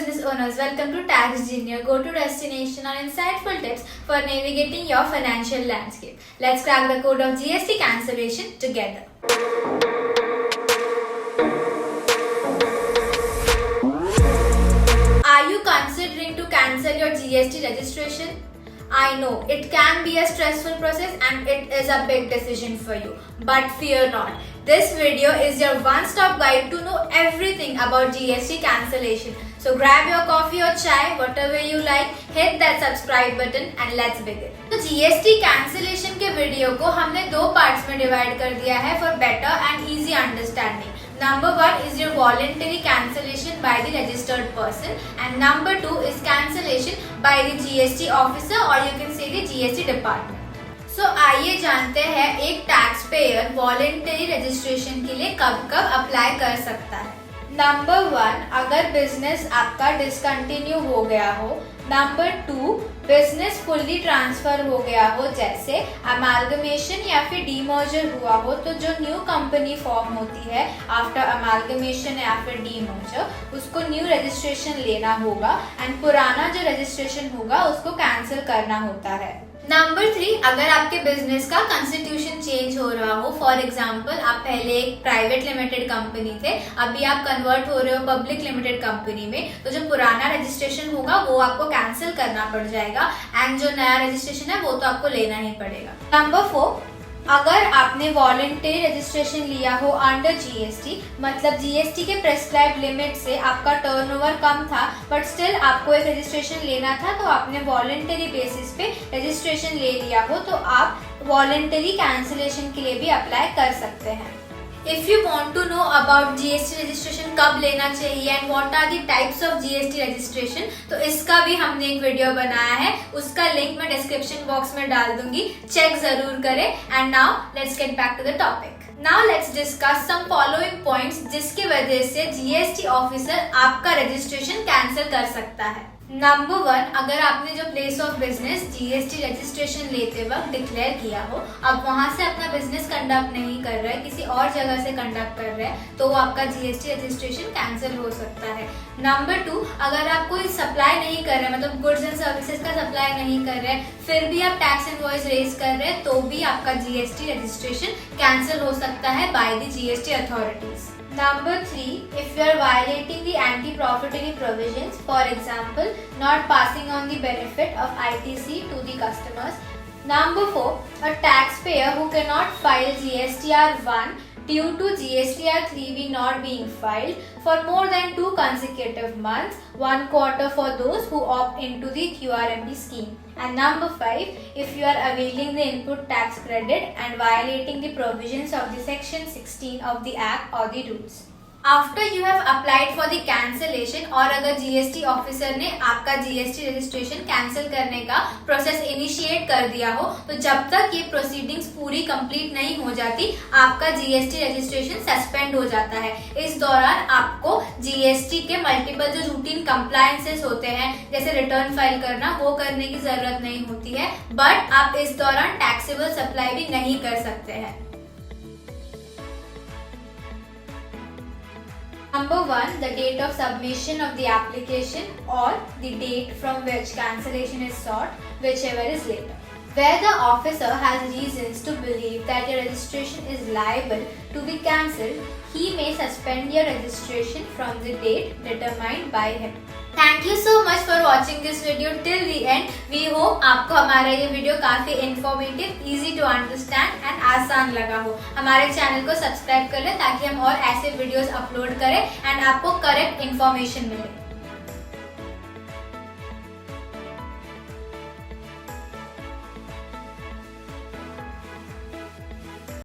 business owners, welcome to Tax Genius, go-to destination on insightful tips for navigating your financial landscape. Let's crack the code of GST cancellation together. Are you considering to cancel your GST registration? I know it can be a stressful process and it is a big decision for you, but fear not. This video is your one-stop guide to know everything about GST cancellation. So grab your coffee or chai, whatever you like, hit that subscribe button and let's begin. तो GST cancellation के video को हमने दो parts में divide कर दिया है for better and easy understanding. Number 1 is your voluntary cancellation by the registered person and number 2 is cancellation by the GST officer or you can say the GST department. So आइए जानते हैं एक tax payer voluntary registration के लिए कब कब apply कर सकता है. नंबर 1, अगर बिजनेस आपका डिसकंटिन्यू हो गया हो. नंबर 2, बिजनेस फुल्ली ट्रांसफर हो गया हो, जैसे अमालगमेशन या फिर डीमर्जर हुआ हो. तो जो न्यू कंपनी फॉर्म होती है आफ्टर अमालगमेशन या फिर डीमर्जर, उसको न्यू रजिस्ट्रेशन लेना होगा एंड पुराना जो रजिस्ट्रेशन होगा उसको कैंसिल करना होता है. नंबर 3, अगर आपके बिजनेस का कॉन्स्टिट्यूशन चेंज हो रहा हो, फॉर एग्जाम्पल आप पहले एक प्राइवेट लिमिटेड कंपनी थे, अभी आप कन्वर्ट हो रहे हो पब्लिक लिमिटेड कंपनी में, तो जो पुराना रजिस्ट्रेशन होगा वो आपको कैंसिल करना पड़ जाएगा एंड जो नया रजिस्ट्रेशन है वो तो आपको लेना ही पड़ेगा. नंबर 4, अगर आपने वॉलेंटरी रजिस्ट्रेशन लिया हो अंडर जीएसटी, मतलब जीएसटी के प्रेस्क्राइब लिमिट से आपका टर्नओवर कम था बट स्टिल आपको एक रजिस्ट्रेशन लेना था, तो आपने वॉलेंटरी बेसिस पे रजिस्ट्रेशन ले लिया हो, तो आप वॉलेंटरी कैंसिलेशन के लिए भी अप्लाई कर सकते हैं. If you want to know about GST registration कब लेना चाहिए and what are the types of GST registration, तो इसका भी हमने एक वीडियो बनाया है, उसका लिंक मैं डिस्क्रिप्शन बॉक्स में डाल दूंगी, चेक जरूर करें. And now let's get back to the topic. Now let's discuss some following points जिसकी वजह से GST ऑफिसर आपका रजिस्ट्रेशन कैंसिल कर सकता है. नंबर 1, अगर आपने जो place of business GST registration लेते वक्त डिक्लेयर किया हो, अब वहां से अपना बिजनेस कंडक्ट नहीं कर रहे, किसी और जगह से कंडक्ट कर रहे हैं, तो वो आपका जीएसटी रजिस्ट्रेशन कैंसिल हो सकता है. नंबर 2, अगर आप कोई सप्लाई नहीं कर रहे, मतलब गुड्स एंड सर्विसेज का सप्लाई नहीं कर रहे, फिर भी आप टैक्स इनवॉइस रेज कर रहे हैं, तो भी आपका जीएसटी रजिस्ट्रेशन कैंसिल हो सकता है by the GST authorities. Number 3, if you are violating the anti-profiteering provisions, for example, not passing on the benefit of ITC to the customers. Number 4, a taxpayer who cannot file GSTR 1 due to GSTR 3B not being filed for more than 2 consecutive months, 1 quarter for those who opt into the QRMP scheme. And number 5, if you are availing the input tax credit and violating the provisions of the section 16 of the act or the rules. After you have applied for the cancellation, और अगर GST officer ने आपका GST registration cancel करने का process initiate कर दिया हो, तो जब तक ये प्रोसीडिंग्स पूरी कंप्लीट नहीं हो जाती आपका जीएसटी रजिस्ट्रेशन सस्पेंड हो जाता है. इस दौरान आपको जीएसटी के मल्टीपल जो रूटीन कंप्लायंसेस होते हैं, जैसे रिटर्न फाइल करना, वो करने की जरूरत नहीं होती है, बट आप इस दौरान टैक्सेबल सप्लाई भी नहीं कर सकते हैं. Number 1, the date of submission of the application or the date from which cancellation is sought, whichever is later. Where the officer has reasons to believe that your registration is liable to be cancelled, he may suspend your registration from the date determined by him. Thank you so much for watching this video till the end. We hope आपको हमारा ये video काफी informative, easy to understand and आसान लगा हो. हमारे channel को subscribe कर लें ताकि हम और ऐसे वीडियोस अपलोड करें एंड आपको करेक्ट इन्फॉर्मेशन मिले.